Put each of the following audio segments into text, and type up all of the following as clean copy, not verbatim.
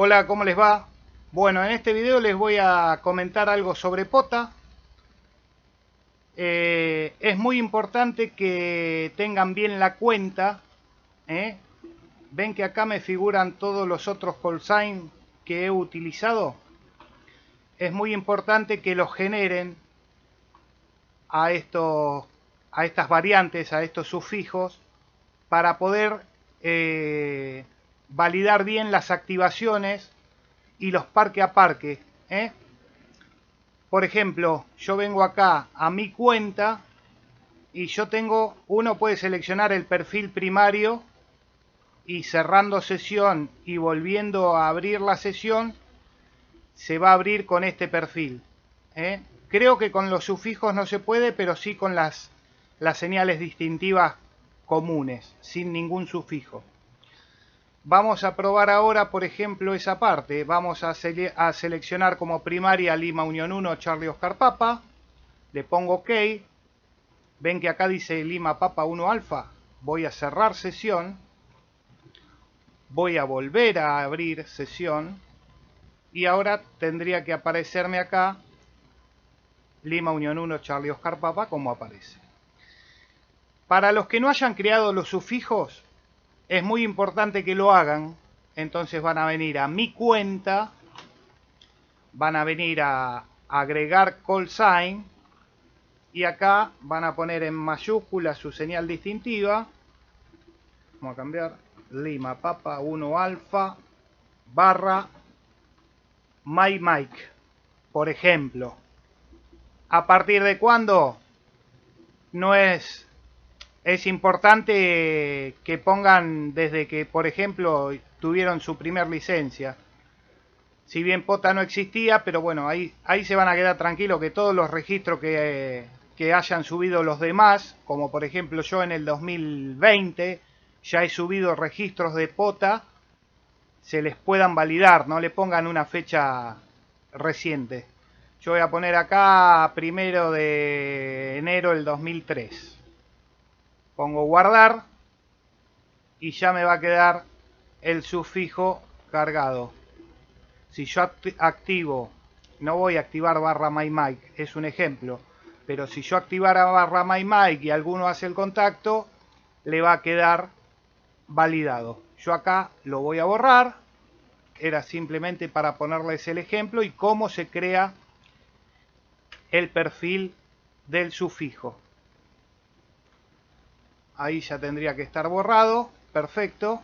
Hola, ¿cómo les va? Bueno, en este video les voy a comentar algo sobre POTA. Es muy importante que tengan bien la cuenta. ¿eh? Ven que acá me figuran todos los otros call sign que he utilizado. Es muy importante que los generen a estas variantes, a estos sufijos, para poder validar bien las activaciones y los parque a parque. Por ejemplo, yo vengo acá a mi cuenta y yo tengo, uno puede seleccionar el perfil primario y cerrando sesión y volviendo a abrir la sesión, se va a abrir con este perfil. Creo que con los sufijos no se puede, pero sí con las señales distintivas comunes, sin ningún sufijo. Vamos a probar ahora, por ejemplo, esa parte. Vamos a seleccionar como primaria Lima Unión 1, Charlie Oscar Papa. Le pongo OK. Ven que acá dice Lima Papa 1 Alfa. Voy a cerrar sesión. Voy a volver a abrir sesión. Y ahora tendría que aparecerme acá Lima Unión 1, Charlie Oscar Papa, como aparece. Para los que no hayan creado los sufijos, es muy importante que lo hagan. Entonces van a venir a mi cuenta, van a venir a agregar call sign y acá van a poner en mayúscula su señal distintiva. Vamos a cambiar Lima Papa 1 Alfa barra My Mike, por ejemplo. ¿A partir de cuándo? No es importante que pongan desde que, por ejemplo, tuvieron su primer licencia. Si bien POTA no existía, pero bueno, ahí se van a quedar tranquilos que todos los registros que hayan subido los demás, como por ejemplo yo en el 2020 ya he subido registros de POTA, se les puedan validar, no le pongan una fecha reciente. Yo voy a poner acá 1 de enero del 2003. Pongo guardar y ya me va a quedar el sufijo cargado. Si yo activo, no voy a activar barra MyMic, es un ejemplo, pero si yo activara barra MyMic y alguno hace el contacto, le va a quedar validado. Yo acá lo voy a borrar, era simplemente para ponerles el ejemplo y cómo se crea el perfil del sufijo. Ahí ya tendría que estar borrado, perfecto.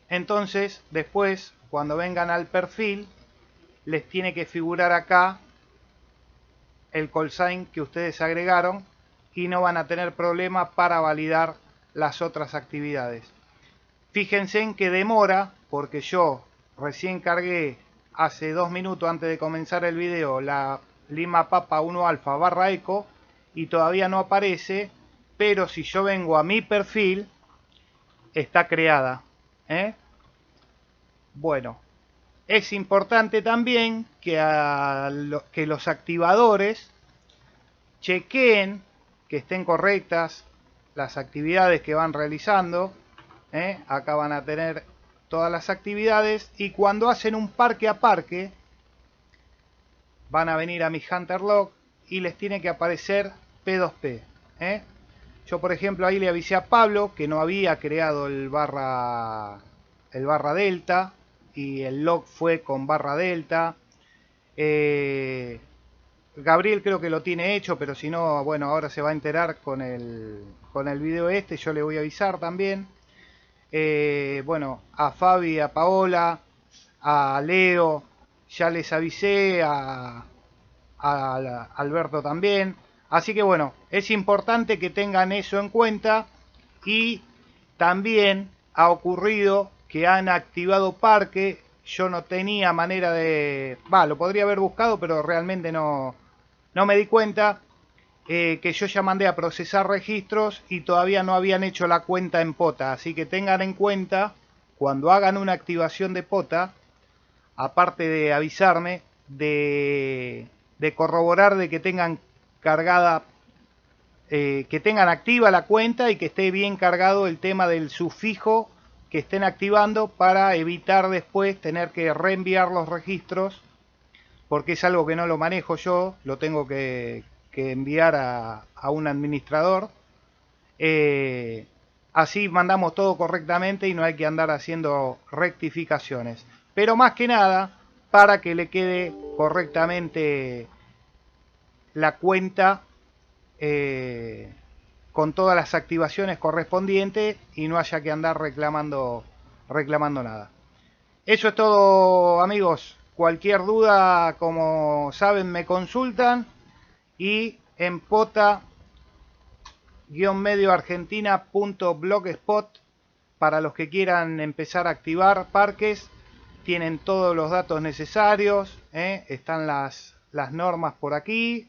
Entonces, después, cuando vengan al perfil, les tiene que figurar acá el call sign que ustedes agregaron y no van a tener problema para validar las otras actividades. Fíjense en que demora, porque yo recién cargué hace 2 minutos antes de comenzar el video la Lima Papa 1 Alfa barra Eco y todavía no aparece, pero si yo vengo a mi perfil, está creada. Bueno, es importante también que los activadores chequeen que estén correctas las actividades que van realizando. Acá van a tener todas las actividades y cuando hacen un parque a parque van a venir a mi Hunter Log y les tiene que aparecer P2P. Yo por ejemplo ahí le avisé a Pablo que no había creado el barra delta y el log fue con barra delta. Gabriel creo que lo tiene hecho, pero si no, bueno, ahora se va a enterar con el video este, yo le voy a avisar también. Bueno, a Fabi, a Paola, a Leo, ya les avisé, a Alberto también. Así que bueno, es importante que tengan eso en cuenta y también ha ocurrido que han activado parque. Yo no tenía manera de... lo podría haber buscado, pero realmente no me di cuenta que yo ya mandé a procesar registros y todavía no habían hecho la cuenta en POTA. Así que tengan en cuenta, cuando hagan una activación de POTA, aparte de avisarme, de corroborar de que tengan cargada, que tengan activa la cuenta y que esté bien cargado el tema del sufijo que estén activando para evitar después tener que reenviar los registros, porque es algo que no lo manejo yo, lo tengo que enviar a un administrador. Así mandamos todo correctamente y no hay que andar haciendo rectificaciones. Pero más que nada, para que le quede correctamente la cuenta con todas las activaciones correspondientes y no haya que andar reclamando nada. Eso es todo, amigos. Cualquier duda, como saben, me consultan, y en pota-medioargentina.blogspot, para los que quieran empezar a activar parques, tienen todos los datos necesarios, están las normas por aquí,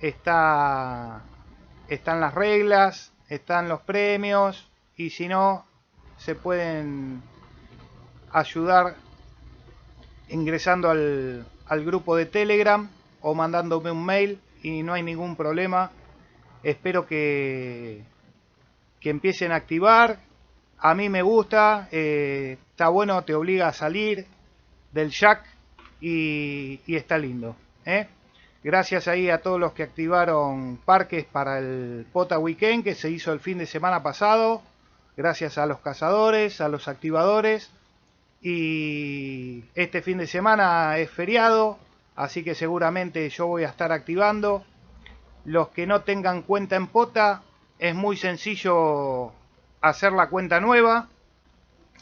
están las reglas, están los premios, y si no, se pueden ayudar ingresando al grupo de Telegram o mandándome un mail, y no hay ningún problema. Espero que empiecen a activar. A mí me gusta, está bueno, te obliga a salir del jack y está lindo. Gracias ahí a todos los que activaron parques para el Pota Weekend que se hizo el fin de semana pasado. Gracias a los cazadores, a los activadores. Y este fin de semana es feriado, así que seguramente yo voy a estar activando. Los que no tengan cuenta en Pota, es muy sencillo hacer la cuenta nueva.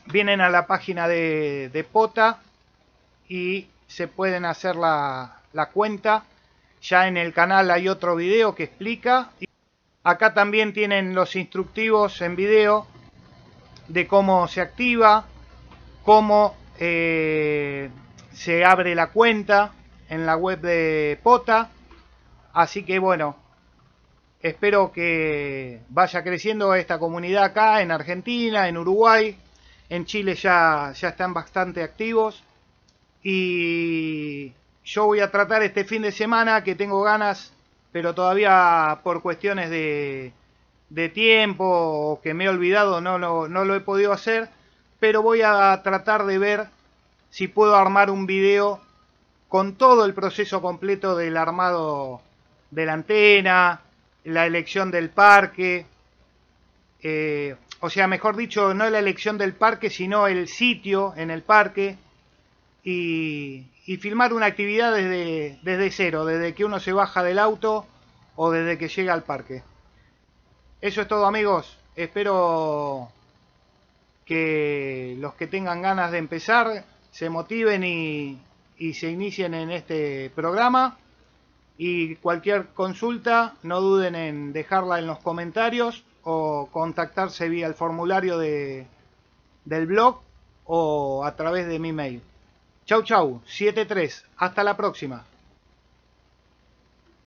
Vienen a la página de Pota y se pueden hacer la cuenta. Ya en el canal hay otro video que explica. Acá también tienen los instructivos en video de cómo se activa, cómo se abre la cuenta en la web de Pota. Así que bueno, espero que vaya creciendo esta comunidad acá en Argentina, en Uruguay. En Chile ya están bastante activos. Y yo voy a tratar este fin de semana, que tengo ganas, pero todavía por cuestiones de tiempo o que me he olvidado, no lo he podido hacer. Pero voy a tratar de ver si puedo armar un video con todo el proceso completo del armado de la antena, la elección del parque, o sea, mejor dicho, no la elección del parque, sino el sitio en el parque, y filmar una actividad desde cero, desde que uno se baja del auto o desde que llega al parque. Eso es todo, amigos. Espero que los que tengan ganas de empezar se motiven y se inicien en este programa. Y cualquier consulta, no duden en dejarla en los comentarios o contactarse vía el formulario del blog o a través de mi mail. Chau, chau, 73. Hasta la próxima.